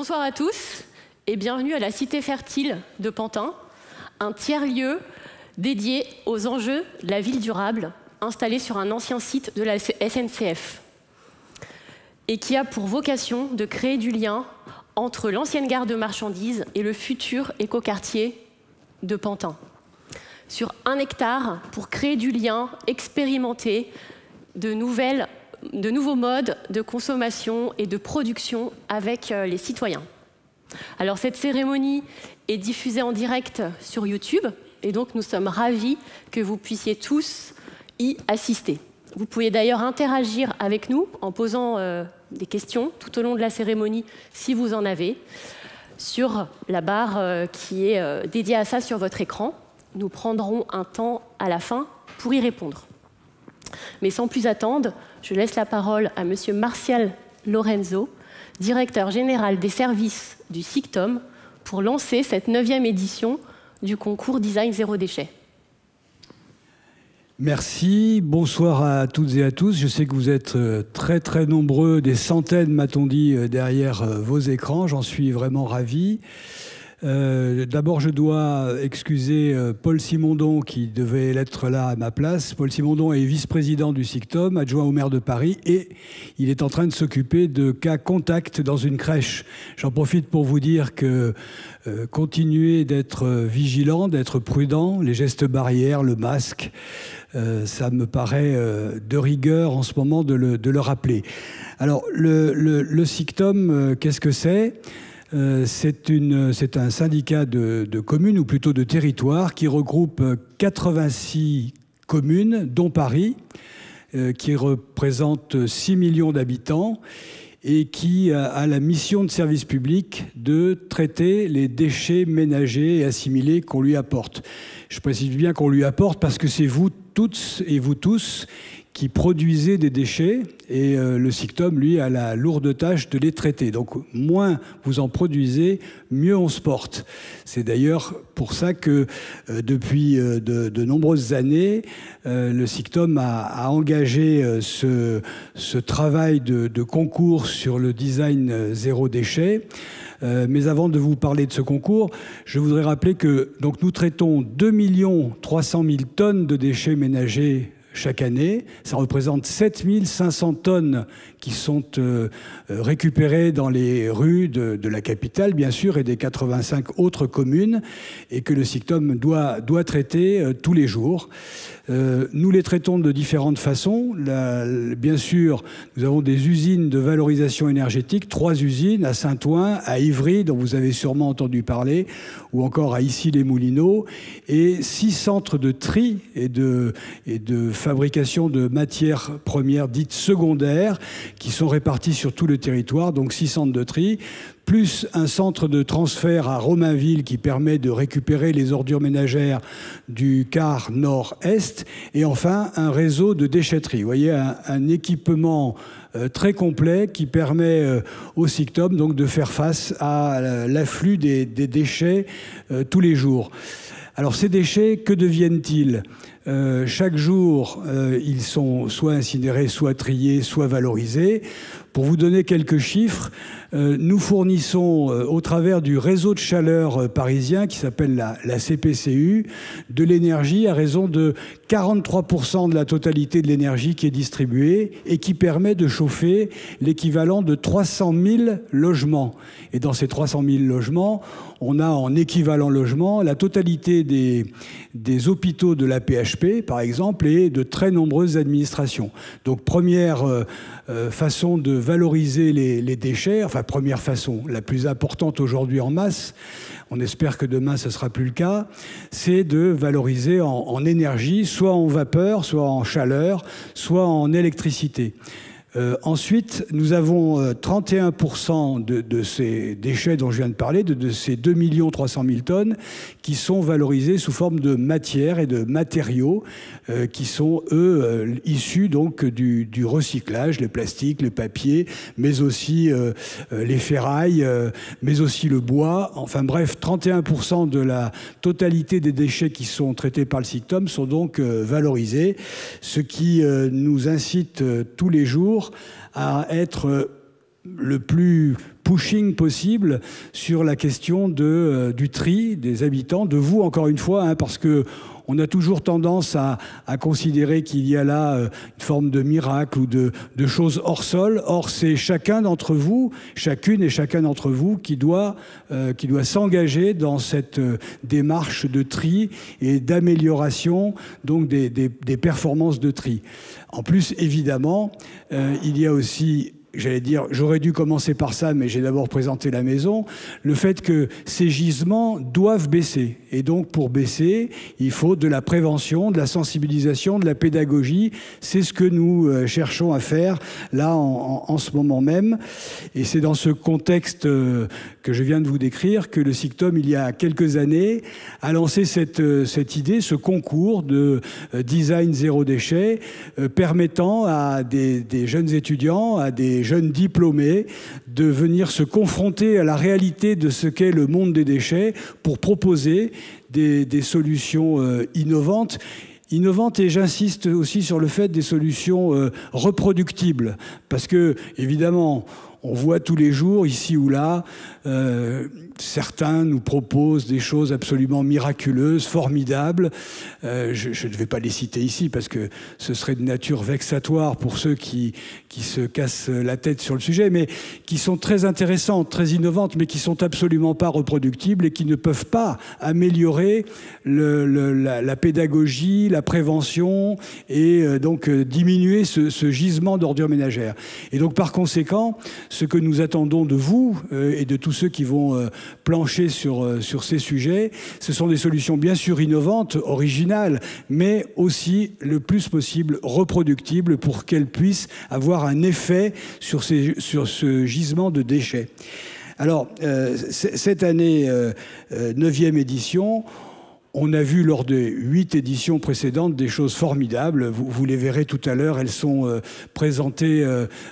Bonsoir à tous et bienvenue à la Cité Fertile de Pantin, un tiers-lieu dédié aux enjeux de la ville durable, installé sur un ancien site de la SNCF et qui a pour vocation de créer du lien entre l'ancienne gare de marchandises et le futur écoquartier de Pantin. Sur 1 hectare, pour créer du lien, expérimenter de nouveaux modes de consommation et de production avec les citoyens. Alors cette cérémonie est diffusée en direct sur YouTube et donc nous sommes ravis que vous puissiez tous y assister. Vous pouvez d'ailleurs interagir avec nous en posant des questions tout au long de la cérémonie si vous en avez sur la barre qui est dédiée à ça sur votre écran. Nous prendrons un temps à la fin pour y répondre. Mais sans plus attendre, je laisse la parole à Monsieur Martial Lorenzo, directeur général des services du SICTOM, pour lancer cette 9e édition du concours Design Zéro Déchet. Merci, bonsoir à toutes et à tous. Je sais que vous êtes très très nombreux, des centaines m'a-t-on dit, derrière vos écrans. J'en suis vraiment ravi. D'abord, je dois excuser Paul Simondon qui devait être là à ma place. Paul Simondon est vice-président du SICTOM, adjoint au maire de Paris, et il est en train de s'occuper de cas contacts dans une crèche. J'en profite pour vous dire que continuez d'être vigilant, d'être prudent, les gestes barrières, le masque, ça me paraît de rigueur en ce moment de le rappeler. Alors, le SICTOM, qu'est-ce que c'est ? C'est un syndicat de communes, ou plutôt de territoires, qui regroupe 86 communes, dont Paris, qui représente 6 millions d'habitants et qui a la mission de service public de traiter les déchets ménagers et assimilés qu'on lui apporte. Je précise bien qu'on lui apporte parce que c'est vous toutes et vous tous qui produisez des déchets, et le SICTOM, lui, a la lourde tâche de les traiter. Donc, moins vous en produisez, mieux on se porte. C'est d'ailleurs pour ça que, depuis de nombreuses années, le SICTOM a engagé ce travail de concours sur le design zéro déchet. Mais avant de vous parler de ce concours, je voudrais rappeler que donc, nous traitons 2 300 000 tonnes de déchets ménagers chaque année. Ça représente 7 500 tonnes qui sont récupérées dans les rues de la capitale, bien sûr, et des 85 autres communes, et que le SICTOM doit traiter tous les jours. Nous les traitons de différentes façons. Bien sûr, nous avons des usines de valorisation énergétique, 3 usines, à Saint-Ouen, à Ivry, dont vous avez sûrement entendu parler, ou encore à Issy-les-Moulineaux, et 6 centres de tri et de fabrication de matières premières dites secondaires qui sont répartis sur tout le territoire, donc 6 centres de tri, plus un centre de transfert à Romainville qui permet de récupérer les ordures ménagères du quart nord-est, et enfin un réseau de déchetterie. Vous voyez, un équipement très complet qui permet au SICTOM donc de faire face à l'afflux des déchets tous les jours. Alors ces déchets, que deviennent-ils ? Chaque jour, ils sont soit incinérés, soit triés, soit valorisés. Pour vous donner quelques chiffres, nous fournissons, au travers du réseau de chaleur parisien qui s'appelle la CPCU, de l'énergie à raison de 43% de la totalité de l'énergie qui est distribuée et qui permet de chauffer l'équivalent de 300 000 logements. Et dans ces 300 000 logements, on a en équivalent logement la totalité des hôpitaux de la PHP, par exemple, et de très nombreuses administrations. Donc, première façon de valoriser les déchets, enfin, première façon, la plus importante aujourd'hui en masse, on espère que demain ce ne sera plus le cas, c'est de valoriser en énergie, soit en vapeur, soit en chaleur, soit en électricité. Ensuite, nous avons 31% de ces déchets dont je viens de parler, de ces 2 300 000 tonnes, qui sont valorisés sous forme de matières et de matériaux qui sont, eux, issus donc du recyclage, les plastiques, les papiers, mais aussi les ferrailles, mais aussi le bois. Enfin bref, 31% de la totalité des déchets qui sont traités par le SICTOM sont donc valorisés, ce qui nous incite tous les jours à être le plus pushing possible sur la question du tri des habitants, de vous encore une fois, hein, parce que on a toujours tendance à considérer qu'il y a là une forme de miracle ou de choses hors sol. Or, c'est chacun d'entre vous, chacune et chacun d'entre vous qui doit s'engager dans cette démarche de tri et d'amélioration donc des performances de tri. En plus, évidemment, il y a aussi... J'allais dire, j'aurais dû commencer par ça, mais j'ai d'abord présenté la maison, le fait que ces gisements doivent baisser. Et donc, pour baisser, il faut de la prévention, de la sensibilisation, de la pédagogie. C'est ce que nous cherchons à faire, là, en ce moment même. Et c'est dans ce contexte que je viens de vous décrire que le SICTOM, il y a quelques années, a lancé cette idée, ce concours de design zéro déchet, permettant à des jeunes étudiants, à des jeunes diplômés, de venir se confronter à la réalité de ce qu'est le monde des déchets pour proposer des solutions innovantes. Innovantes, et j'insiste aussi sur le fait des solutions reproductibles. Parce que, évidemment, on voit tous les jours, ici ou là, certains nous proposent des choses absolument miraculeuses, formidables. Je ne vais pas les citer ici parce que ce serait de nature vexatoire pour ceux qui se cassent la tête sur le sujet, mais qui sont très intéressantes, très innovantes, mais qui sont absolument pas reproductibles et qui ne peuvent pas améliorer la pédagogie, la prévention et donc diminuer ce gisement d'ordures ménagères. Et donc par conséquent, ce que nous attendons de vous et de tous ceux qui vont plancher sur ces sujets, ce sont des solutions bien sûr innovantes, originales, mais aussi le plus possible reproductibles pour qu'elles puissent avoir un effet sur ce gisement de déchets. Alors, cette année, 9e édition, on a vu lors des 8 éditions précédentes des choses formidables. Vous les verrez tout à l'heure. Elles sont présentées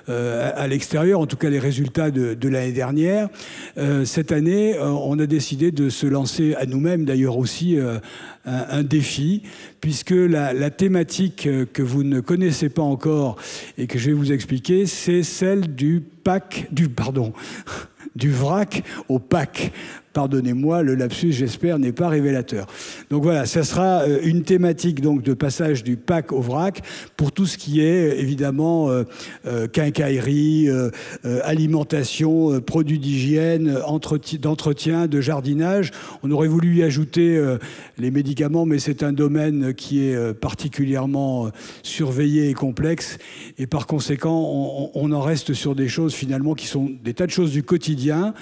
à l'extérieur, en tout cas les résultats de l'année dernière. Cette année, on a décidé de se lancer à nous-mêmes, d'ailleurs aussi, un défi, puisque la thématique que vous ne connaissez pas encore et que je vais vous expliquer, c'est celle du vrac au pack. Pardonnez-moi, le lapsus, j'espère, n'est pas révélateur. Donc voilà, ça sera une thématique donc de passage du pack au vrac pour tout ce qui est évidemment quincaillerie, alimentation, produits d'hygiène, d'entretien, de jardinage. On aurait voulu y ajouter les médicaments, mais c'est un domaine qui est particulièrement surveillé et complexe. Et par conséquent, on en reste sur des choses finalement qui sont des tas de choses du quotidien.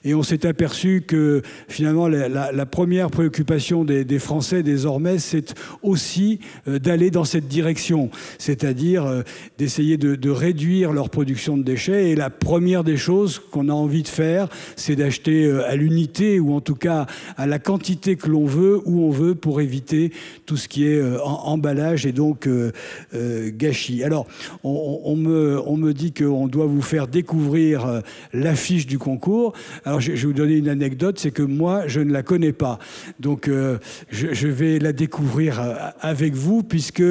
Et on s'est aperçu que finalement, la première préoccupation des Français désormais, c'est aussi d'aller dans cette direction, c'est-à-dire d'essayer de réduire leur production de déchets. Et la première des choses qu'on a envie de faire, c'est d'acheter à l'unité ou en tout cas à la quantité que l'on veut, où on veut, pour éviter tout ce qui est emballage et donc gâchis. Alors, on me dit qu'on doit vous faire découvrir l'affiche du concours. Alors, je vais vous donner une anecdote. C'est que moi, je ne la connais pas. Donc, je vais la découvrir avec vous, puisque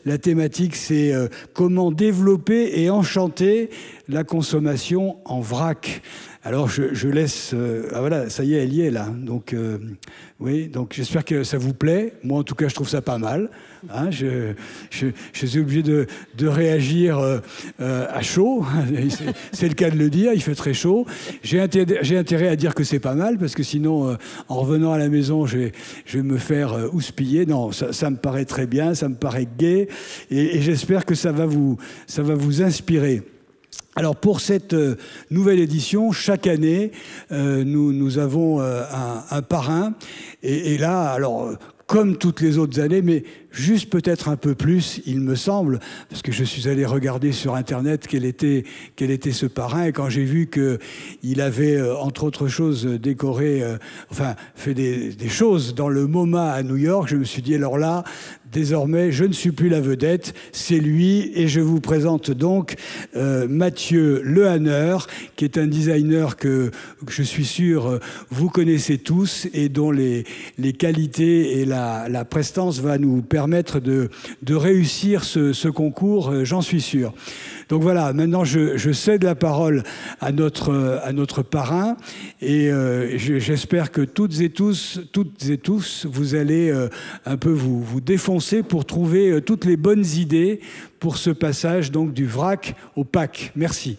la thématique, c'est comment développer et enchanter la consommation en vrac. Alors, je laisse... voilà, ça y est, elle y est, là. Donc, oui, donc j'espère que ça vous plaît. Moi, en tout cas, je trouve ça pas mal. Hein, je suis obligé de réagir à chaud. C'est le cas de le dire, il fait très chaud. J'ai intérêt à dire que c'est pas mal, parce que sinon, en revenant à la maison, je vais me faire houspiller. Non, ça me paraît très bien, ça me paraît gai, et j'espère que ça va vous inspirer. Alors pour cette nouvelle édition, chaque année, nous avons un parrain. Et là, alors, comme toutes les autres années, mais juste peut-être un peu plus, il me semble, parce que je suis allé regarder sur Internet quel était ce parrain, et quand j'ai vu qu'il avait, entre autres choses, décoré, fait des choses dans le MoMA à New York, je me suis dit, alors là, désormais, je ne suis plus la vedette, c'est lui, et je vous présente donc Mathieu Lehanner, qui est un designer que je suis sûr vous connaissez tous, et dont les qualités et la prestance va nous permettre permettre de réussir ce concours, j'en suis sûr. Donc voilà, maintenant je cède la parole à notre parrain et j'espère que toutes et tous, vous allez un peu vous défoncer pour trouver toutes les bonnes idées pour ce passage donc du vrac au pack. Merci.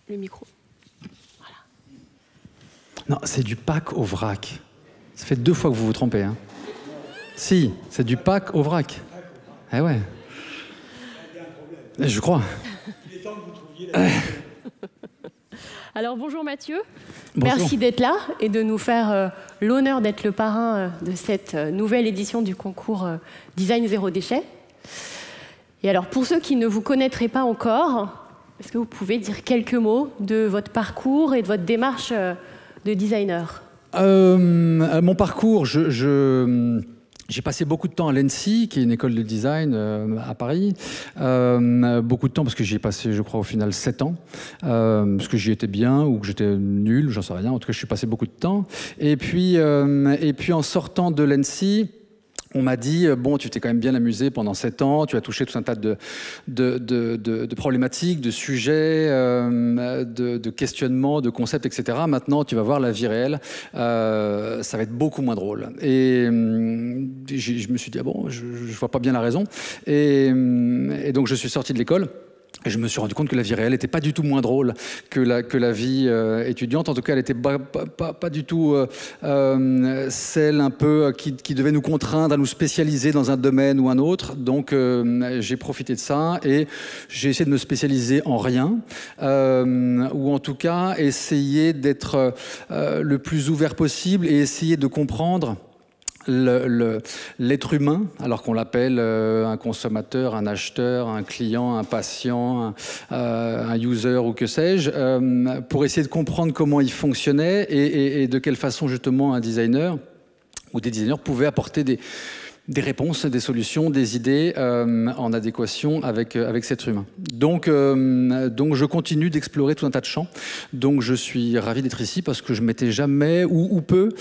Le micro. Voilà. Non, c'est du pack au vrac. Ça fait 2 fois que vous vous trompez. Hein. Si, c'est du pack au vrac. Eh ouais. Je crois. Il est temps que vous trouviez la... Alors bonjour Mathieu. Bonjour. Merci d'être là et de nous faire l'honneur d'être le parrain de cette nouvelle édition du concours Design Zéro Déchet. Et alors pour ceux qui ne vous connaîtraient pas encore, est-ce que vous pouvez dire quelques mots de votre parcours et de votre démarche de designer? Mon parcours, j'ai passé beaucoup de temps à l'ENSI, qui est une école de design à Paris. Beaucoup de temps parce que j'y ai passé, je crois, au final 7 ans. Parce que j'y étais bien ou que j'étais nul, j'en sais rien. En tout cas, je suis passé beaucoup de temps. Et puis en sortant de l'ENSI, on m'a dit, bon, tu t'es quand même bien amusé pendant 7 ans, tu as touché tout un tas de problématiques, de sujets, de questionnements, de concepts, etc. Maintenant, tu vas voir la vie réelle, ça va être beaucoup moins drôle. Et je me suis dit, ah bon, je vois pas bien la raison. Et donc, je suis sorti de l'école. Et je me suis rendu compte que la vie réelle n'était pas du tout moins drôle que la vie étudiante. En tout cas, elle n'était pas du tout celle un peu qui devait nous contraindre à nous spécialiser dans un domaine ou un autre. Donc, j'ai profité de ça et j'ai essayé de me spécialiser en rien. Ou en tout cas, essayer d'être le plus ouvert possible et essayer de comprendre l'être humain, alors qu'on l'appelle un consommateur, un acheteur, un client, un patient, un user ou que sais-je, pour essayer de comprendre comment il fonctionnait et de quelle façon justement un designer ou des designers pouvaient apporter des réponses, des solutions, des idées en adéquation avec cet être humain. Donc je continue d'explorer tout un tas de champs. Donc je suis ravi d'être ici parce que je ne m'étais jamais ou peu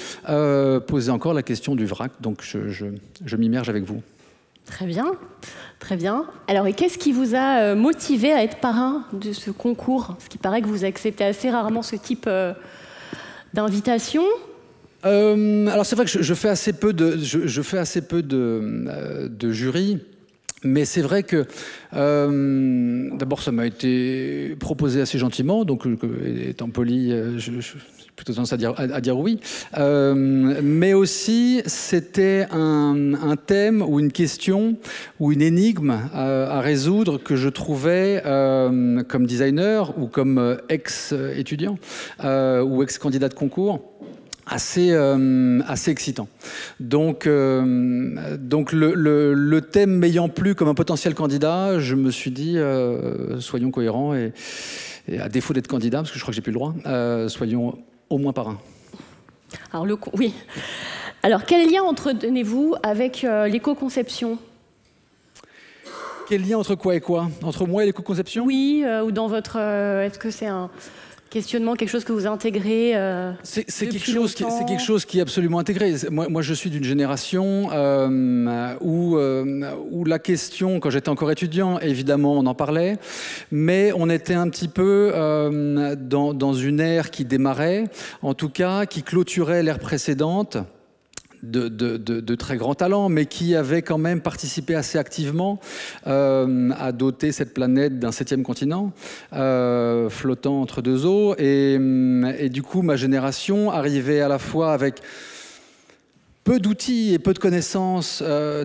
posé encore la question du vrac. Donc je m'immerge avec vous. Très bien, très bien. Alors, et qu'est-ce qui vous a motivé à être parrain de ce concours? Parce qu'il paraît que vous acceptez assez rarement ce type d'invitation. Alors c'est vrai que je fais assez peu de jury, mais c'est vrai que d'abord ça m'a été proposé assez gentiment, donc étant poli, j'ai plutôt tendance à dire oui, mais aussi c'était un thème ou une question ou une énigme à résoudre que je trouvais comme designer ou comme ex-étudiant ou ex-candidat de concours assez excitant. Donc le thème m'ayant plu comme un potentiel candidat, je me suis dit, soyons cohérents et à défaut d'être candidat, parce que je crois que j'ai plus le droit, soyons au moins parrain. Alors, oui. Alors, quel lien entretenez-vous avec l'éco-conception? Quel lien entre quoi et quoi? Entre moi et l'éco-conception? Oui, ou dans votre... est-ce que c'est un questionnement, quelque chose que vous intégrez c'est quelque chose qui est absolument intégré. Moi, je suis d'une génération où la question, quand j'étais encore étudiant, évidemment, on en parlait, mais on était un petit peu dans une ère qui démarrait, en tout cas, qui clôturait l'ère précédente, de très grands talents, mais qui avait quand même participé assez activement à doter cette planète d'un 7e continent, flottant entre 2 eaux. Et du coup, ma génération arrivait à la fois avec peu d'outils et peu de connaissances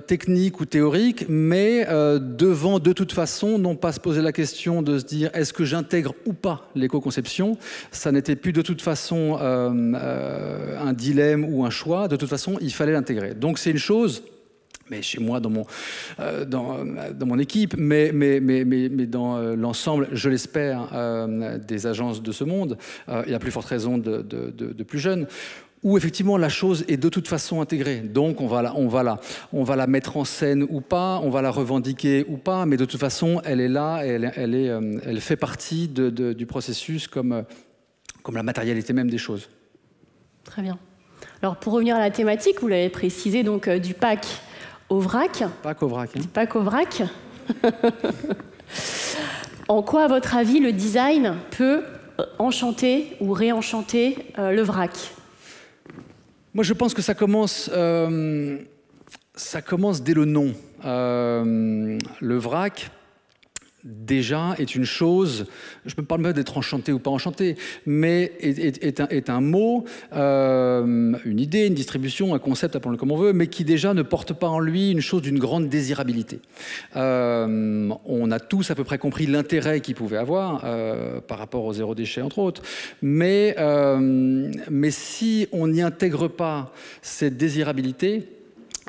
techniques ou théoriques, mais devant de toute façon non pas se poser la question de se dire est-ce que j'intègre ou pas l'éco-conception. Ça n'était plus de toute façon un dilemme ou un choix. De toute façon, il fallait l'intégrer. Donc c'est une chose, mais chez moi, dans mon équipe, mais dans l'ensemble, je l'espère, des agences de ce monde, et à plus forte raison de plus jeunes, où effectivement la chose est de toute façon intégrée. Donc on va la mettre en scène ou pas, on va la revendiquer ou pas, mais de toute façon elle est là, et elle fait partie du processus comme la matérialité même des choses. Très bien. Alors pour revenir à la thématique, vous l'avez précisé, donc du pack au vrac. Pack au vrac. Hein. Du pack au vrac. En quoi, à votre avis, le design peut enchanter ou réenchanter le vrac? Moi, je pense que ça commence dès le nom. Le vrac, déjà, est une chose, je ne me parle pas d'être enchanté ou pas enchanté, mais est un mot, une idée, une distribution, un concept, appelons-le comme on veut, mais qui déjà ne porte pas en lui une chose d'une grande désirabilité. On a tous à peu près compris l'intérêt qu'il pouvait avoir par rapport au zéro déchet, entre autres, mais si on n'y intègre pas cette désirabilité,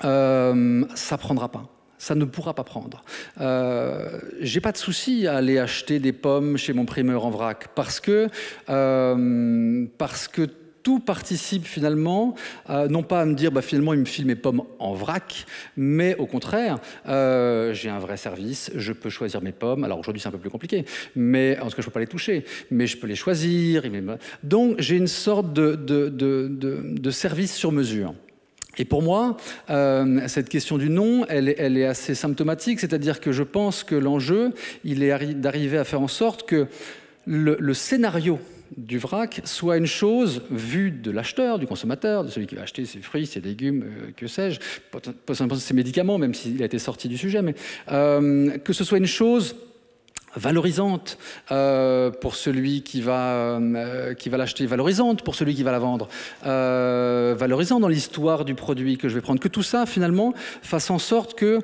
ça ne prendra pas. Ça ne pourra pas prendre. J'ai pas de souci à aller acheter des pommes chez mon primeur en vrac parce que tout participe finalement, non pas à me dire finalement il me file mes pommes en vrac, mais au contraire, j'ai un vrai service, je peux choisir mes pommes. Alors aujourd'hui c'est un peu plus compliqué, mais en tout cas je peux pas les toucher, mais je peux les choisir. Donc j'ai une sorte de service sur mesure. Et pour moi, cette question du nom, elle est assez symptomatique, c'est-à-dire que je pense que l'enjeu, il est d'arriver à faire en sorte que le scénario du vrac soit une chose vue de l'acheteur, du consommateur, de celui qui va acheter ses fruits, ses légumes, que sais-je, pas simplement ses médicaments, même s'il a été sorti du sujet, mais que ce soit une chose valorisante pour celui qui va l'acheter, valorisante pour celui qui va la vendre, valorisant dans l'histoire du produit que je vais prendre, que tout ça finalement fasse en sorte que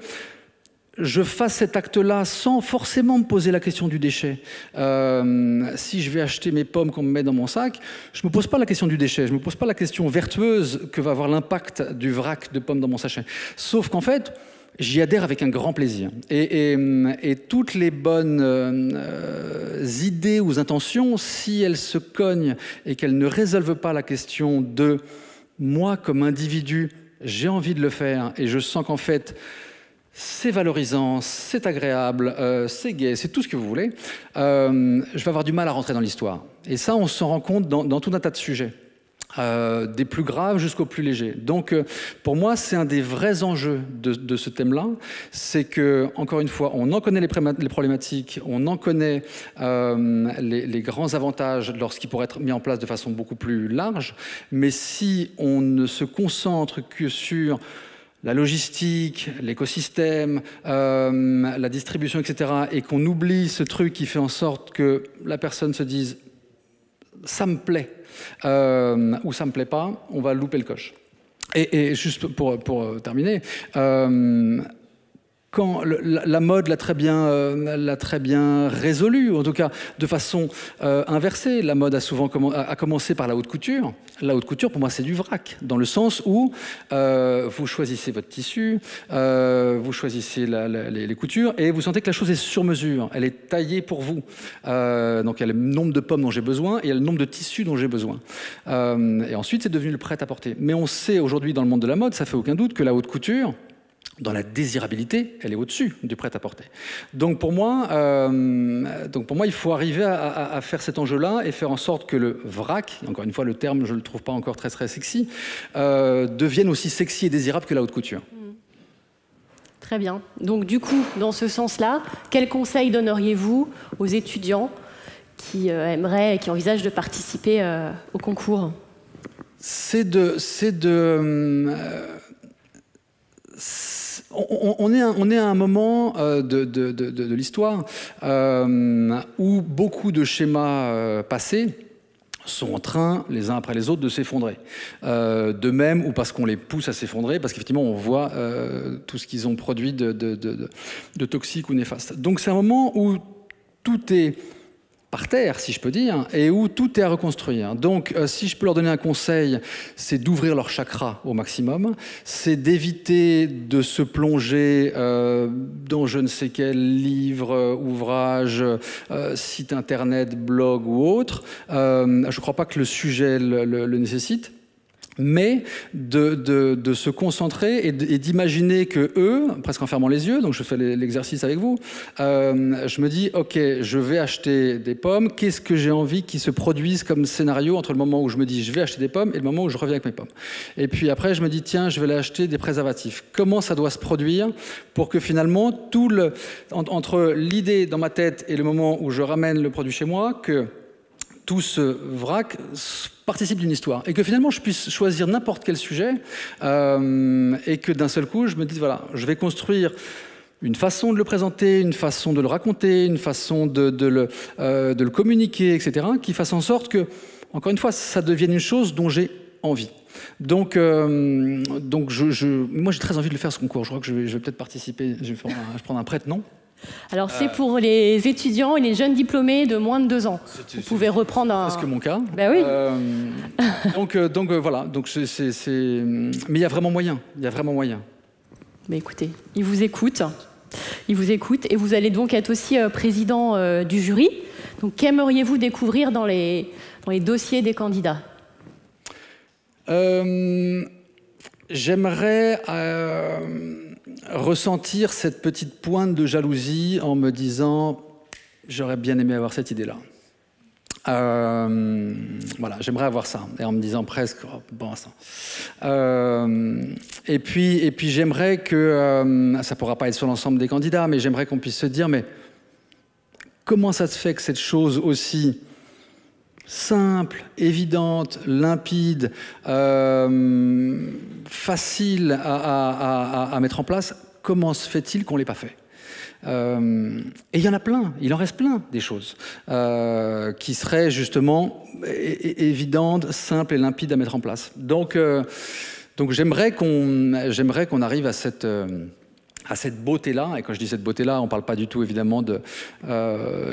je fasse cet acte-là sans forcément me poser la question du déchet. Si je vais acheter mes pommes qu'on me met dans mon sac, je ne me pose pas la question du déchet, je ne me pose pas la question vertueuse que va avoir l'impact du vrac de pommes dans mon sachet. Sauf qu'en fait, j'y adhère avec un grand plaisir. Et toutes les bonnes idées ou intentions, si elles se cognent et qu'elles ne résolvent pas la question de moi comme individu, j'ai envie de le faire et je sens qu'en fait, c'est valorisant, c'est agréable, c'est gai, c'est tout ce que vous voulez, je vais avoir du mal à rentrer dans l'histoire. Et ça, on s'en rend compte dans tout un tas de sujets. Des plus graves jusqu'aux plus légers. Donc, pour moi, c'est un des vrais enjeux de ce thème-là. C'est que, encore une fois, on en connaît les problématiques, on en connaît les grands avantages lorsqu'ils pourraient être mis en place de façon beaucoup plus large. Mais si on ne se concentre que sur la logistique, l'écosystème, la distribution, etc., et qu'on oublie ce truc qui fait en sorte que la personne se dise « ça me plaît », ou ça me plaît pas, on va louper le coche. Et juste pour terminer, quand la mode l'a très bien résolu, ou en tout cas de façon inversée, la mode a commencé par la haute couture. La haute couture, pour moi, c'est du vrac, dans le sens où vous choisissez votre tissu, vous choisissez les coutures, et vous sentez que la chose est sur mesure, elle est taillée pour vous. Donc il y a le nombre de pommes dont j'ai besoin, et il y a le nombre de tissus dont j'ai besoin. Et ensuite, c'est devenu le prêt-à-porter. Mais on sait aujourd'hui, dans le monde de la mode, ça fait aucun doute que la haute couture, dans la désirabilité, elle est au-dessus du prêt-à-porter. Donc pour moi, il faut arriver à faire cet enjeu-là et faire en sorte que le vrac, encore une fois le terme je ne le trouve pas encore très très sexy, devienne aussi sexy et désirable que la haute couture. Très bien. Donc du coup, dans ce sens-là, quels conseils donneriez-vous aux étudiants qui aimeraient et qui envisagent de participer au concours ? On est à un moment de l'histoire où beaucoup de schémas passés sont en train, les uns après les autres, de s'effondrer. De même, ou parce qu'on les pousse à s'effondrer, parce qu'effectivement, on voit tout ce qu'ils ont produit de toxique ou néfaste. Donc c'est un moment où tout est par terre, si je peux dire, et où tout est à reconstruire. Donc, si je peux leur donner un conseil, c'est d'ouvrir leur chakra au maximum, c'est d'éviter de se plonger dans je ne sais quel livre, ouvrage, site internet, blog ou autre. Je ne crois pas que le sujet le nécessite. mais de se concentrer et d'imaginer que eux, presque en fermant les yeux, donc je fais l'exercice avec vous, je me dis, ok, je vais acheter des pommes, qu'est-ce que j'ai envie qu'ils se produisent comme scénario entre le moment où je me dis je vais acheter des pommes et le moment où je reviens avec mes pommes. Et puis après, je me dis, tiens, je vais aller acheter des préservatifs. Comment ça doit se produire pour que finalement, entre l'idée dans ma tête et le moment où je ramène le produit chez moi, que tout ce vrac participe d'une histoire. Et que finalement, je puisse choisir n'importe quel sujet et que d'un seul coup, je me dise, voilà, je vais construire une façon de le présenter, une façon de le raconter, une façon de le communiquer, etc., qui fasse en sorte que, encore une fois, ça devienne une chose dont j'ai envie. Donc moi, j'ai très envie de le faire, ce concours. Je crois que je vais peut-être participer. Je vais prendre un prête-nom. Alors, c'est pour les étudiants et les jeunes diplômés de moins de 2 ans. Vous pouvez reprendre un... C'est que mon cas. Ben oui. Donc voilà. Donc mais il y a vraiment moyen. Il y a vraiment moyen. Mais écoutez, ils vous écoutent. Ils vous écoutent. Et vous allez donc être aussi président du jury. Donc, qu'aimeriez-vous découvrir dans les dossiers des candidats ? J'aimerais ressentir cette petite pointe de jalousie en me disant j'aurais bien aimé avoir cette idée-là. Voilà, j'aimerais avoir ça, et en me disant presque bon ça. Et puis j'aimerais que ça pourra pas être sur l'ensemble des candidats, mais j'aimerais qu'on puisse se dire mais comment ça se fait que cette chose aussi simple, évidente, limpide, facile à mettre en place, comment se fait-il qu'on ne l'ait pas fait ? Et il y en a plein, il en reste plein des choses qui seraient justement évidentes, simples et limpides à mettre en place. Donc j'aimerais qu'on arrive à cette beauté-là, et quand je dis cette beauté-là, on ne parle pas du tout évidemment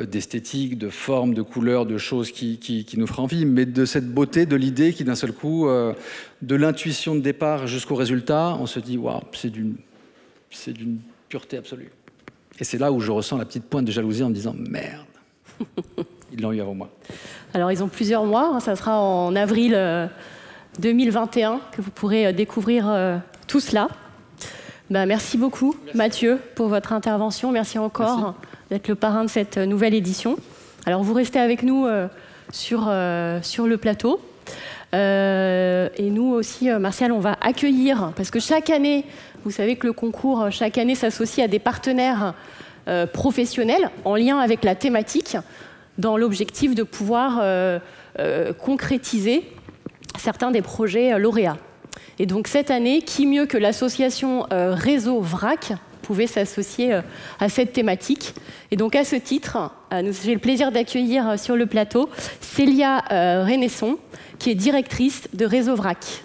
d'esthétique, de forme, de couleur, de choses qui nous feraient envie, mais de cette beauté, de l'idée qui d'un seul coup, de l'intuition de départ jusqu'au résultat, on se dit waouh, c'est d'une pureté absolue. Et c'est là où je ressens la petite pointe de jalousie en me disant merde, ils l'ont eu avant moi. Alors ils ont plusieurs mois, ça sera en avril 2021 que vous pourrez découvrir tout cela. Merci beaucoup, Mathieu, pour votre intervention. Merci encore d'être le parrain de cette nouvelle édition. Alors, vous restez avec nous sur le plateau. Et nous aussi, Martial, on va accueillir, parce que chaque année, vous savez que le concours, chaque année, s'associe à des partenaires professionnels en lien avec la thématique, dans l'objectif de pouvoir concrétiser certains des projets lauréats. Et donc cette année, qui mieux que l'association Réseau VRAC pouvait s'associer à cette thématique. Et donc à ce titre, j'ai le plaisir d'accueillir sur le plateau Célia Renesson, qui est directrice de Réseau VRAC.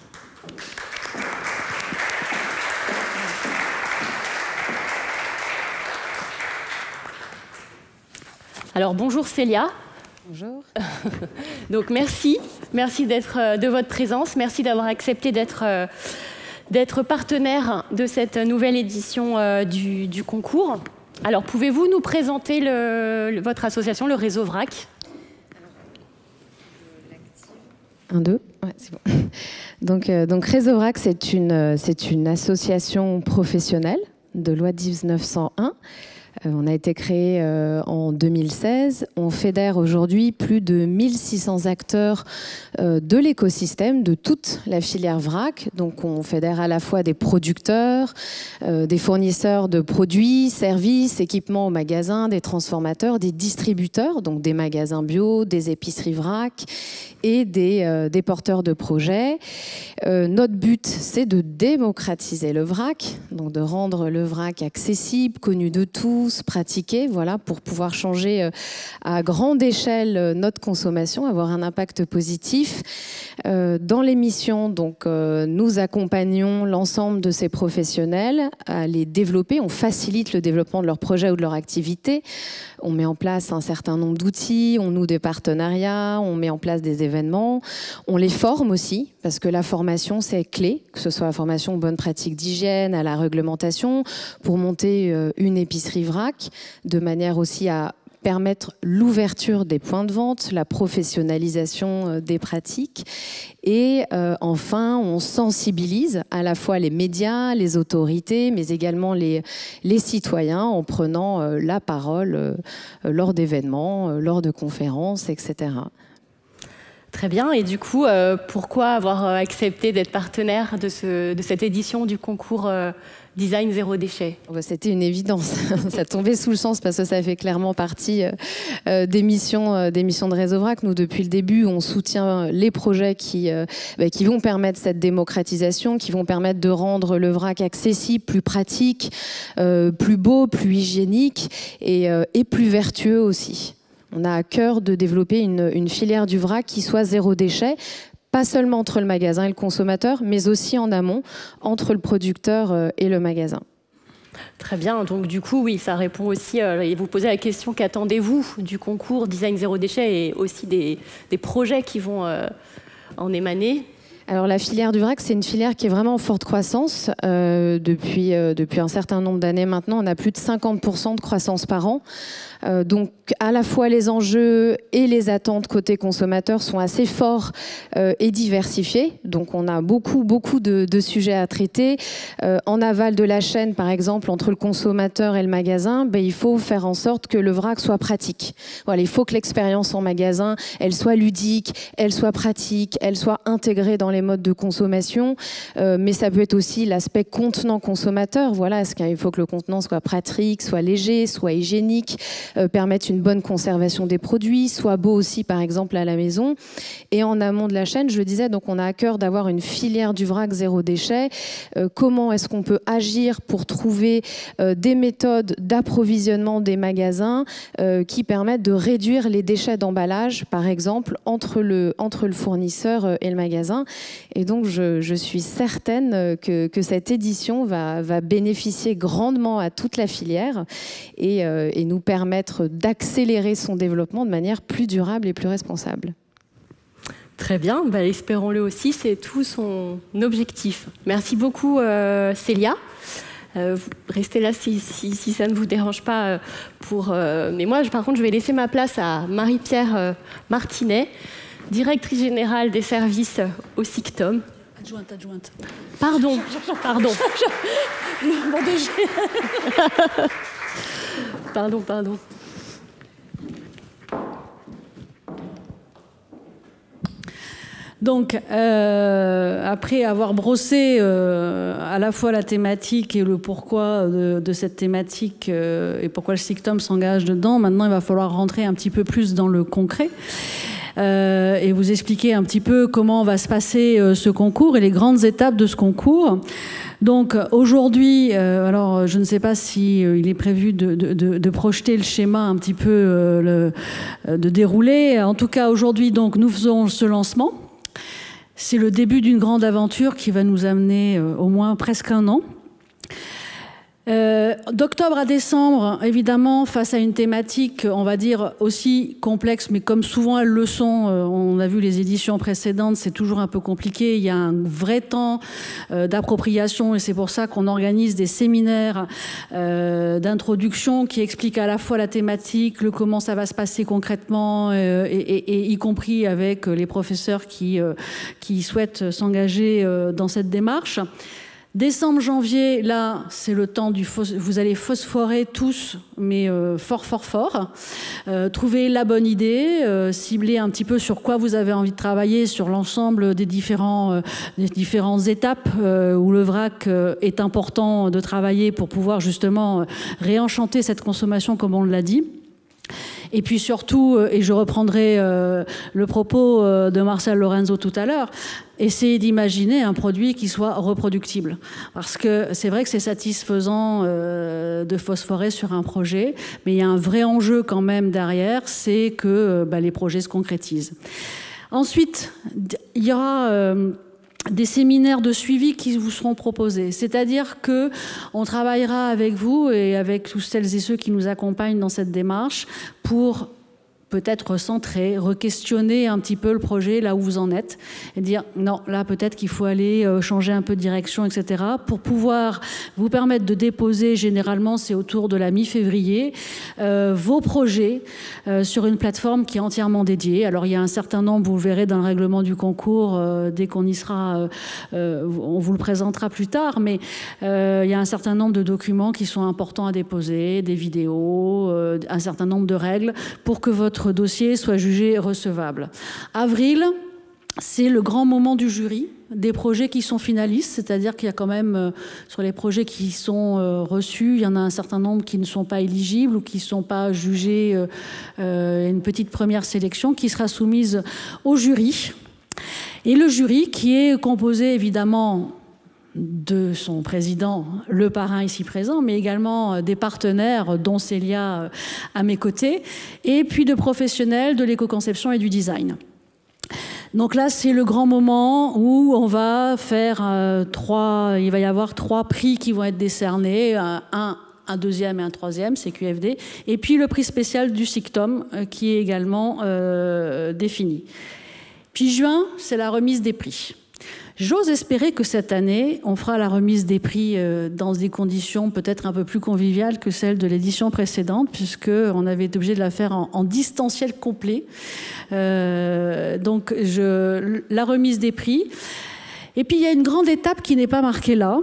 Alors bonjour Célia. Bonjour. Donc merci de votre présence, merci d'avoir accepté d'être partenaire de cette nouvelle édition du concours. Alors pouvez-vous nous présenter votre association, le Réseau VRAC ? 1, 2, ouais, c'est bon. Donc Réseau VRAC, c'est une association professionnelle de loi 1901. On a été créé en 2016. On fédère aujourd'hui plus de 1600 acteurs de l'écosystème, de toute la filière VRAC. Donc on fédère à la fois des producteurs, des fournisseurs de produits, services, équipements au magasin, des transformateurs, des distributeurs, donc des magasins bio, des épiceries VRAC et des porteurs de projets. Notre but, c'est de démocratiser le VRAC, donc de rendre le VRAC accessible, connu de tous, pratiquer, voilà, pour pouvoir changer à grande échelle notre consommation, avoir un impact positif. Dans l'émission, donc, nous accompagnons l'ensemble de ces professionnels à les développer. On facilite le développement de leurs projets ou de leur activité. On met en place un certain nombre d'outils, on noue des partenariats, on met en place des événements. On les forme aussi, parce que la formation, c'est clé, que ce soit la formation aux bonnes pratiques d'hygiène, à la réglementation, pour monter une épicerie VRAC, de manière aussi à permettre l'ouverture des points de vente, la professionnalisation des pratiques. Et enfin, on sensibilise à la fois les médias, les autorités, mais également les citoyens en prenant la parole lors d'événements, lors de conférences, etc. Très bien. Et du coup, pourquoi avoir accepté d'être partenaire de cette édition du concours Design Zéro Déchet? C'était une évidence. Ça tombait sous le sens parce que ça fait clairement partie des missions de Réseau-Vrac. Nous, depuis le début, on soutient les projets qui vont permettre cette démocratisation, qui vont permettre de rendre le vrac accessible, plus pratique, plus beau, plus hygiénique et plus vertueux aussi. On a à cœur de développer une filière du vrac qui soit zéro déchet, pas seulement entre le magasin et le consommateur, mais aussi en amont, entre le producteur et le magasin. Très bien, donc du coup, oui, ça répond aussi, et vous posez la question, qu'attendez-vous du concours Design Zéro Déchet et aussi des projets qui vont en émaner? Alors la filière du vrac, c'est une filière qui est vraiment en forte croissance. Depuis un certain nombre d'années maintenant, on a plus de 50% de croissance par an. Donc à la fois les enjeux et les attentes côté consommateur sont assez forts et diversifiés. Donc on a beaucoup de sujets à traiter. En aval de la chaîne, par exemple, entre le consommateur et le magasin, il faut faire en sorte que le vrac soit pratique. Voilà, il faut que l'expérience en magasin, elle soit ludique, elle soit pratique, elle soit intégrée dans les modes de consommation. Mais ça peut être aussi l'aspect contenant consommateur. Voilà, il faut que le contenant soit pratique, soit léger, soit hygiénique, permettre une bonne conservation des produits, soit beau aussi par exemple à la maison. Et en amont de la chaîne, je le disais, donc on a à cœur d'avoir une filière du vrac zéro déchet. Comment est-ce qu'on peut agir pour trouver des méthodes d'approvisionnement des magasins qui permettent de réduire les déchets d'emballage, par exemple, entre le fournisseur et le magasin. Et donc je suis certaine que cette édition va bénéficier grandement à toute la filière et nous permettre d'accélérer son développement de manière plus durable et plus responsable. Très bien, espérons-le aussi, c'est tout son objectif. Merci beaucoup Célia. Restez là si ça ne vous dérange pas. Mais moi, par contre, je vais laisser ma place à Marie-Pierre Martinet, directrice générale des services au SICTOM. Adjointe. Pardon. Bon, déjà. Pardon. Donc, après avoir brossé à la fois la thématique et le pourquoi de cette thématique et pourquoi le SICTOM s'engage dedans, maintenant il va falloir rentrer un petit peu plus dans le concret et vous expliquer un petit peu comment va se passer ce concours et les grandes étapes de ce concours. Donc aujourd'hui, alors je ne sais pas si il est prévu de projeter le schéma un petit peu, de dérouler. En tout cas, aujourd'hui, donc nous faisons ce lancement. C'est le début d'une grande aventure qui va nous amener au moins presque un an. D'octobre à décembre, évidemment, face à une thématique, on va dire, aussi complexe, mais comme souvent elles le sont, on a vu les éditions précédentes, c'est toujours un peu compliqué. Il y a un vrai temps d'appropriation et c'est pour ça qu'on organise des séminaires d'introduction qui expliquent à la fois la thématique, comment ça va se passer concrètement, et y compris avec les professeurs qui souhaitent s'engager dans cette démarche. Décembre, janvier, là, c'est le temps vous allez phosphorer tous, mais fort. Trouver la bonne idée, cibler un petit peu sur quoi vous avez envie de travailler, sur l'ensemble des différentes étapes où le vrac est important de travailler pour pouvoir justement réenchanter cette consommation, comme on l'a dit. Et puis surtout, et je reprendrai le propos de Marcel Lorenzo tout à l'heure, essayer d'imaginer un produit qui soit reproductible. Parce que c'est vrai que c'est satisfaisant de phosphorer sur un projet, mais il y a un vrai enjeu quand même derrière, c'est que les projets se concrétisent. Ensuite, il y aura des séminaires de suivi qui vous seront proposés. C'est-à-dire qu'on travaillera avec vous et avec tous celles et ceux qui nous accompagnent dans cette démarche pour peut-être recentrer, re-questionner un petit peu le projet là où vous en êtes et dire non, là peut-être qu'il faut aller changer un peu de direction, etc. pour pouvoir vous permettre de déposer, généralement c'est autour de la mi-février, vos projets sur une plateforme qui est entièrement dédiée. Alors il y a un certain nombre, vous le verrez dans le règlement du concours, dès qu'on y sera, on vous le présentera plus tard, mais il y a un certain nombre de documents qui sont importants à déposer, des vidéos, un certain nombre de règles pour que votre dossier soit jugé recevable. Avril, c'est le grand moment du jury, des projets qui sont finalistes, c'est-à-dire qu'il y a quand même, sur les projets qui sont reçus, il y en a un certain nombre qui ne sont pas éligibles ou qui ne sont pas jugés, une petite première sélection qui sera soumise au jury. Et le jury qui est composé évidemment de son président, le parrain ici présent, mais également des partenaires, dont Célia à mes côtés, et puis de professionnels de l'éco-conception et du design. Donc là, c'est le grand moment où on va faire il va y avoir 3 prix qui vont être décernés, un deuxième et un troisième, c'est QFD, et puis le prix spécial du SICTOM qui est également défini. Puis juin, c'est la remise des prix. J'ose espérer que cette année, on fera la remise des prix dans des conditions peut-être un peu plus conviviales que celles de l'édition précédente, puisqu'on avait été obligé de la faire en distanciel complet. Donc, la remise des prix. Et puis, il y a une grande étape qui n'est pas marquée là,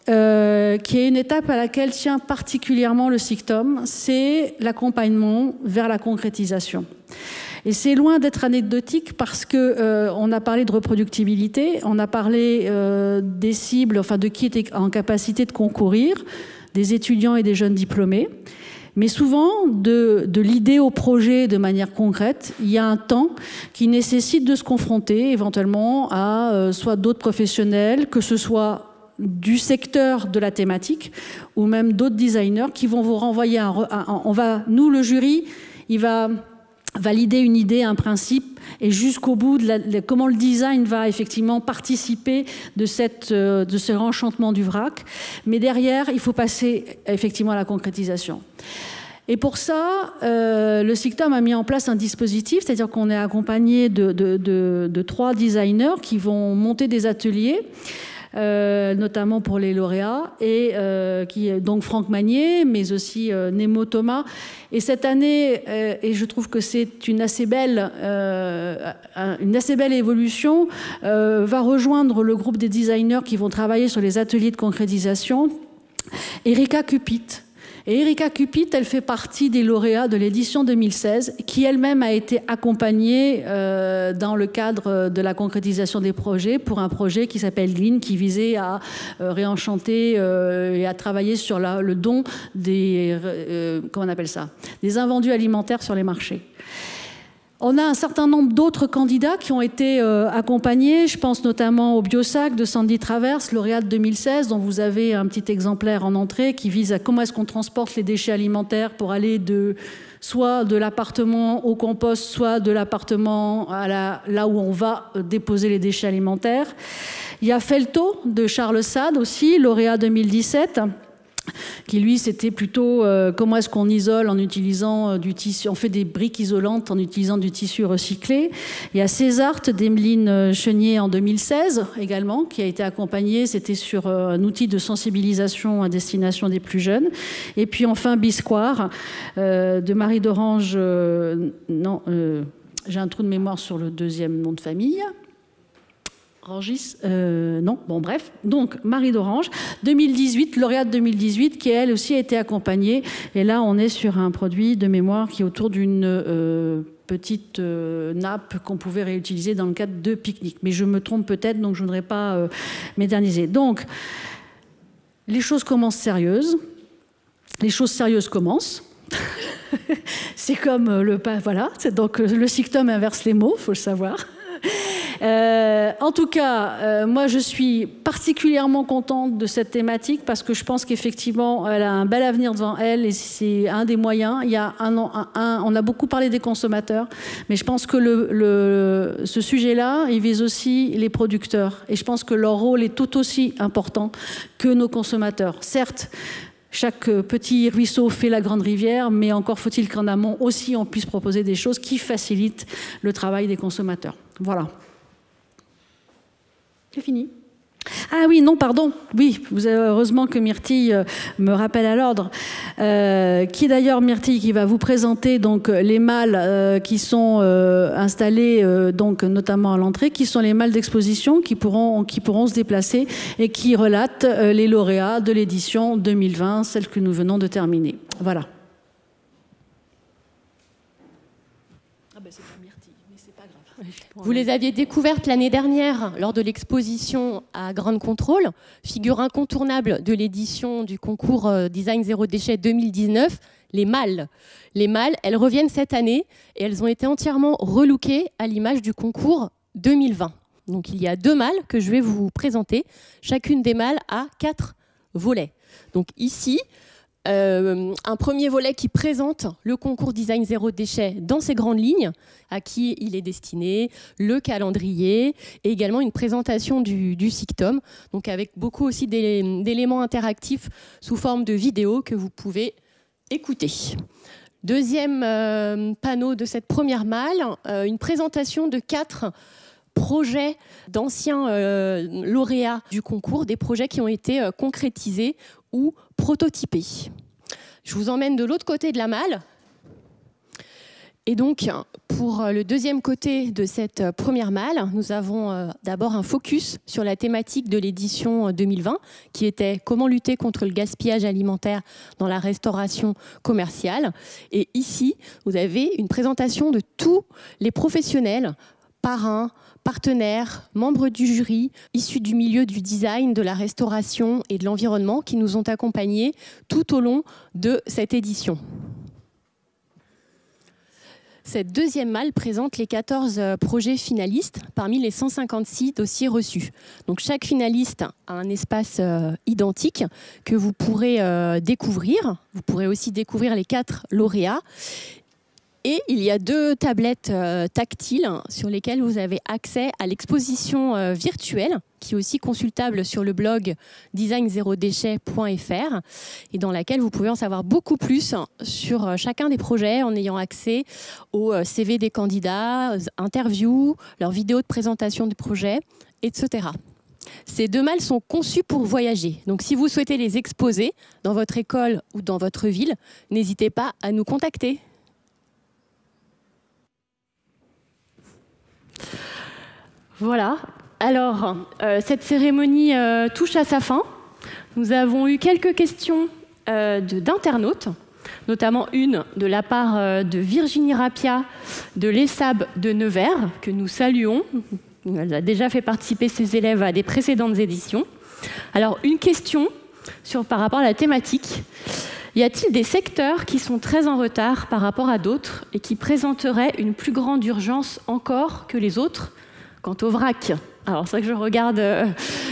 qui est une étape à laquelle tient particulièrement le SICTOM, c'est l'accompagnement vers la concrétisation. Et c'est loin d'être anecdotique parce que on a parlé de reproductibilité, on a parlé des cibles, enfin de qui était en capacité de concourir, des étudiants et des jeunes diplômés. Mais souvent, de l'idée au projet de manière concrète, il y a un temps qui nécessite de se confronter éventuellement à soit d'autres professionnels, que ce soit du secteur de la thématique, ou même d'autres designers qui vont vous renvoyer nous, le jury, il va valider une idée, un principe, et jusqu'au bout de comment le design va effectivement participer de ce renchantement du vrac. Mais derrière, il faut passer effectivement à la concrétisation. Et pour ça, le SICTOM a mis en place un dispositif, c'est-à-dire qu'on est accompagné de 3 designers qui vont monter des ateliers, notamment pour les lauréats, et donc Franck Magnier, mais aussi Nemo Thomas. Et cette année, et je trouve que c'est une assez belle évolution, va rejoindre le groupe des designers qui vont travailler sur les ateliers de concrétisation, Erika Cupit. Et Erika Cupit, elle fait partie des lauréats de l'édition 2016, qui elle-même a été accompagnée dans le cadre de la concrétisation des projets pour un projet qui s'appelle Glean, qui visait à réenchanter et à travailler sur le don des comment on appelle ça, des invendus alimentaires sur les marchés. On a un certain nombre d'autres candidats qui ont été accompagnés. Je pense notamment au Biosac de Sandy Travers, lauréate 2016, dont vous avez un petit exemplaire en entrée qui vise à comment est-ce qu'on transporte les déchets alimentaires pour aller soit de l'appartement au compost, soit de l'appartement là où on va déposer les déchets alimentaires. Il y a Felto de Charles Sade aussi, lauréat 2017. Qui lui, c'était plutôt comment est-ce qu'on isole en utilisant du tissu, on fait des briques isolantes en utilisant du tissu recyclé. Il y a Césart d'Emeline Chenier en 2016 également, qui a été accompagné, c'était sur un outil de sensibilisation à destination des plus jeunes. Et puis enfin Bisquoire de Marie d'Orange, j'ai un trou de mémoire sur le deuxième nom de famille. Rangis, non, bon bref. Donc, Marie d'Orange, 2018, lauréate 2018, qui elle aussi a été accompagnée. Et là, on est sur un produit de mémoire qui est autour d'une petite nappe qu'on pouvait réutiliser dans le cadre de pique-nique. Mais je me trompe peut-être, donc je ne voudrais pas m'éterniser. Donc, les choses commencent sérieuses. Les choses sérieuses commencent. C'est comme voilà. Donc, le SICTOM inverse les mots, il faut le savoir. En tout cas, moi je suis particulièrement contente de cette thématique parce que je pense qu'effectivement elle a un bel avenir devant elle et c'est un des moyens. Il y a on a beaucoup parlé des consommateurs, mais je pense que ce sujet-là, il vise aussi les producteurs et je pense que leur rôle est tout aussi important que nos consommateurs. Certes, Chaque petit ruisseau fait la grande rivière, mais encore faut-il qu'en amont aussi on puisse proposer des choses qui facilitent le travail des consommateurs. Voilà. C'est fini. Ah oui, non, pardon. Oui, heureusement que Myrtille me rappelle à l'ordre. Qui d'ailleurs, Myrtille, qui va vous présenter donc les malles qui sont installés donc notamment à l'entrée, qui sont les malles d'exposition qui pourront se déplacer et qui relatent les lauréats de l'édition 2020, celle que nous venons de terminer. Voilà. Ah ben c'est pas Myrtille, mais c'est pas grave. Vous les aviez découvertes l'année dernière lors de l'exposition à Grande Contrôle, figure incontournable de l'édition du concours Design Zéro Déchet 2019, les malles. Les malles, elles reviennent cette année et elles ont été entièrement relookées à l'image du concours 2020. Donc il y a 2 malles que je vais vous présenter. Chacune des malles a 4 volets. Donc ici, un premier volet qui présente le concours Design Zéro Déchet dans ses grandes lignes, à qui il est destiné, le calendrier et également une présentation du SICTOM, donc avec beaucoup aussi d'éléments interactifs sous forme de vidéos que vous pouvez écouter. Deuxième panneau de cette première malle, une présentation de 4 projets d'anciens lauréats du concours, des projets qui ont été concrétisés ou prototypés. Je vous emmène de l'autre côté de la malle. Et donc, pour le deuxième côté de cette première malle, nous avons d'abord un focus sur la thématique de l'édition 2020, qui était comment lutter contre le gaspillage alimentaire dans la restauration commerciale. Et ici, vous avez une présentation de tous les professionnels, parrains, partenaires, membres du jury, issus du milieu du design, de la restauration et de l'environnement qui nous ont accompagnés tout au long de cette édition. Cette deuxième malle présente les 14 projets finalistes parmi les 156 dossiers reçus. Donc chaque finaliste a un espace identique que vous pourrez découvrir. Vous pourrez aussi découvrir les 4 lauréats. Et il y a 2 tablettes tactiles sur lesquelles vous avez accès à l'exposition virtuelle, qui est aussi consultable sur le blog designzerodéchet.fr et dans laquelle vous pouvez en savoir beaucoup plus sur chacun des projets en ayant accès aux CV des candidats, interviews, leurs vidéos de présentation du projet, etc. Ces 2 malles sont conçues pour voyager. Donc si vous souhaitez les exposer dans votre école ou dans votre ville, n'hésitez pas à nous contacter. Voilà. Alors, cette cérémonie touche à sa fin. Nous avons eu quelques questions d'internautes, notamment une de la part de Virginie Rapia de l'ESAB de Nevers, que nous saluons. Elle a déjà fait participer ses élèves à des précédentes éditions. Alors, une question par rapport à la thématique. Y a-t-il des secteurs qui sont très en retard par rapport à d'autres et qui présenteraient une plus grande urgence encore que les autres quant au vrac? Alors, c'est vrai que je regarde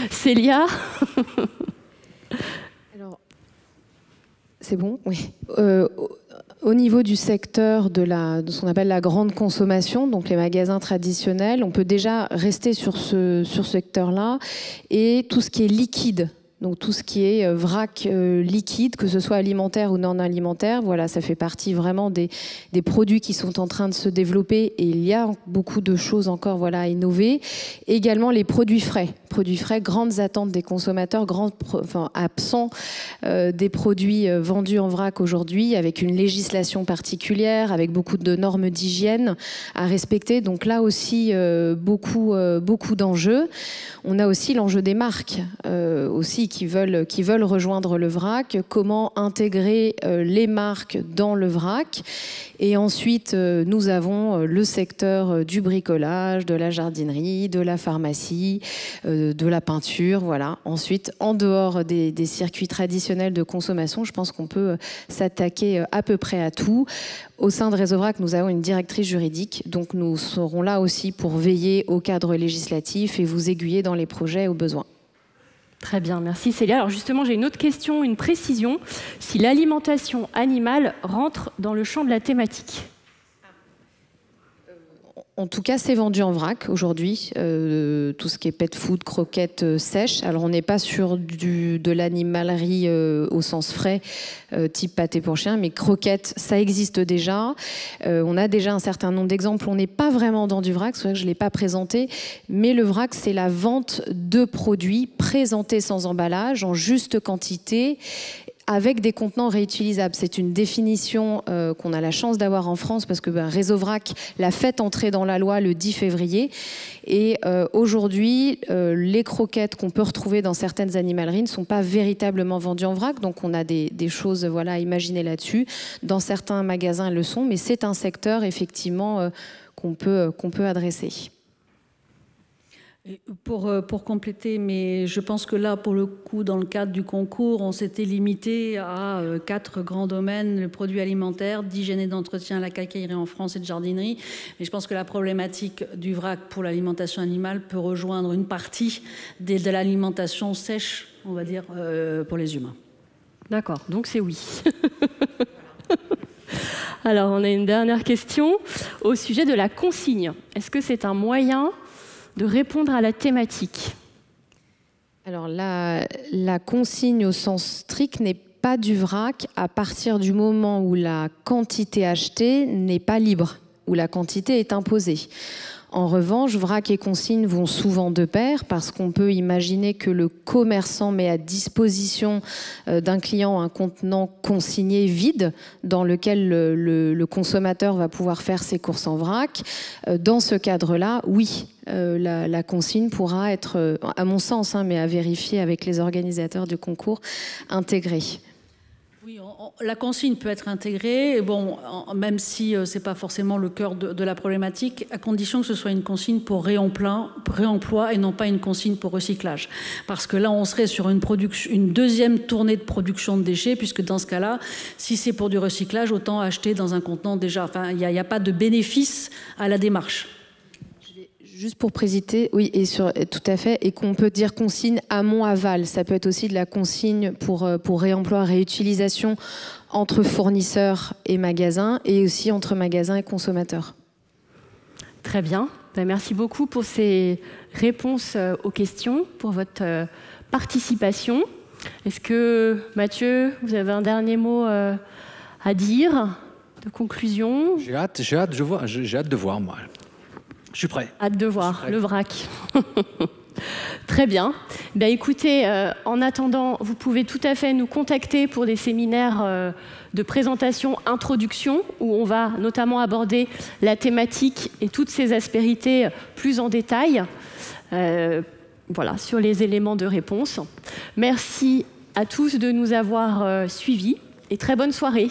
Célia. Alors, c'est bon, oui. Au niveau du secteur de ce qu'on appelle la grande consommation, donc les magasins traditionnels, on peut déjà rester sur ce secteur-là. Et tout ce qui est liquide, donc tout ce qui est vrac liquide, que ce soit alimentaire ou non alimentaire, voilà, ça fait partie vraiment des produits qui sont en train de se développer et il y a beaucoup de choses encore voilà, à innover. Également les produits frais, grandes attentes des consommateurs, absents des produits vendus en vrac aujourd'hui, avec une législation particulière, avec beaucoup de normes d'hygiène à respecter. Donc là aussi, beaucoup d'enjeux. On a aussi l'enjeu des marques aussi qui veulent rejoindre le vrac. Comment intégrer les marques dans le vrac? Et ensuite, nous avons le secteur du bricolage, de la jardinerie, de la pharmacie, de la peinture, voilà. Ensuite, en dehors des circuits traditionnels de consommation, je pense qu'on peut s'attaquer à peu près à tout. Au sein de Réseau Vrac, nous avons une directrice juridique, donc nous serons là aussi pour veiller au cadre législatif et vous aiguiller dans les projets au besoin. Très bien, merci Célia. Alors justement, j'ai une autre question, une précision. Si l'alimentation animale rentre dans le champ de la thématique? En tout cas, c'est vendu en vrac aujourd'hui, tout ce qui est pet food, croquettes sèches. Alors, on n'est pas sur de l'animalerie au sens frais, type pâté pour chien, mais croquettes, ça existe déjà. On a déjà un certain nombre d'exemples. On n'est pas vraiment dans du vrac, c'est vrai que je ne l'ai pas présenté, mais le vrac, c'est la vente de produits présentés sans emballage, en juste quantité, avec des contenants réutilisables. C'est une définition qu'on a la chance d'avoir en France parce que Réseau Vrac l'a fait entrer dans la loi le 10 février. Et aujourd'hui, les croquettes qu'on peut retrouver dans certaines animaleries ne sont pas véritablement vendues en vrac. Donc on a des choses voilà, à imaginer là-dessus. Dans certains magasins, elles le sont, mais c'est un secteur effectivement qu'on peut adresser. Pour compléter, mais je pense que là, pour le coup, dans le cadre du concours, on s'était limité à 4 grands domaines, le produit alimentaire, d'hygiène et d'entretien, la quincaillerie en France et de jardinerie. Mais je pense que la problématique du vrac pour l'alimentation animale peut rejoindre une partie de l'alimentation sèche, on va dire, pour les humains. D'accord, donc c'est oui. Alors, on a une dernière question au sujet de la consigne. Est-ce que c'est un moyen de répondre à la thématique? Alors la consigne au sens strict n'est pas du vrac à partir du moment où la quantité achetée n'est pas libre, où la quantité est imposée. En revanche, vrac et consigne vont souvent de pair parce qu'on peut imaginer que le commerçant met à disposition d'un client un contenant consigné vide dans lequel le consommateur va pouvoir faire ses courses en vrac. Dans ce cadre-là, oui, la consigne pourra être, à mon sens, mais à vérifier avec les organisateurs du concours, intégrée. Oui, la consigne peut être intégrée, bon, même si ce n'est pas forcément le cœur de la problématique, à condition que ce soit une consigne pour réemploi et non pas une consigne pour recyclage. Parce que là, on serait sur une deuxième tournée de production de déchets, puisque dans ce cas-là, si c'est pour du recyclage, autant acheter dans un contenant déjà. Enfin, il n'y a pas de bénéfice à la démarche. Juste pour préciser, oui, tout à fait, et qu'on peut dire consigne amont-aval. Ça peut être aussi de la consigne pour réemploi, réutilisation entre fournisseurs et magasins, et aussi entre magasins et consommateurs. Très bien. Merci beaucoup pour ces réponses aux questions, pour votre participation. Est-ce que, Mathieu, vous avez un dernier mot à dire, de conclusion? J'ai hâte de voir, moi. Je suis prêt. Hâte de voir le vrac. Très bien. Ben, écoutez, en attendant, vous pouvez tout à fait nous contacter pour des séminaires de présentation, introduction, où on va notamment aborder la thématique et toutes ses aspérités plus en détail, voilà, sur les éléments de réponse. Merci à tous de nous avoir suivis et très bonne soirée.